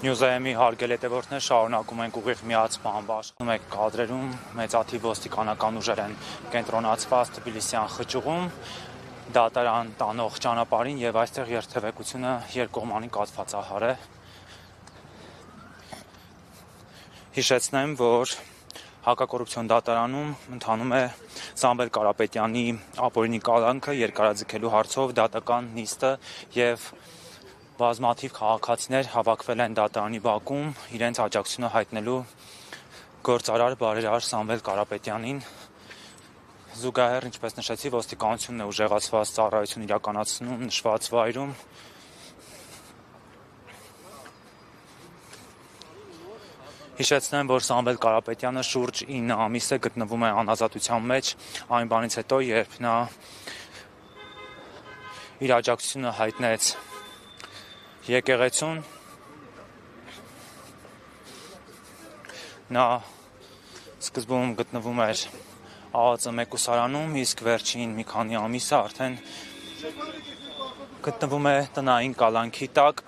Նյուզայեմի հարգել հետևորդներ շարունակում ենք ուղիղ միացման աշխատում եք կադրերում մեծաթիվ ոստիկանական ուժեր են կենտրոնացված Թբիլիսյան խճուղում դատարան տանող ճանապարհին եւ այստեղ երթևեկությունը երկկողմանի կաթվածահար է հիշեցնեմ որ հակակոռուպցիոն դատարանում ընթանում է Սամվել Կարապետյանի ապօրինի կալանքը երկարաձգելու հարցով դատական նիստը եւ բազմաթիվ քաղաքացիներ հավաքվել են դատարանի բակում իրենց աջակցությունը հայտնելու գործարար բարերար Սամվել Կարապետյանին զուգահեռ ինչպես նշեցի ոստիկանությունն է ուժեղացված ծառայություն իրականացնում նշված վայրում Հիշեցնեմ, որ Սամվել Կարապետյանը շուրջ 9 ամիս է գտնվում է անազատության մեջ, այն բանից հետո, երբ նա իր աջակցությունը հայտնեց եկեղեցուն, նա սկզբում գտնվում էր ԱԱԾ մեկուսարանում, իսկ վերջին մի քանի ամիսը արդեն գտնվում է տնային կալանքի տակ,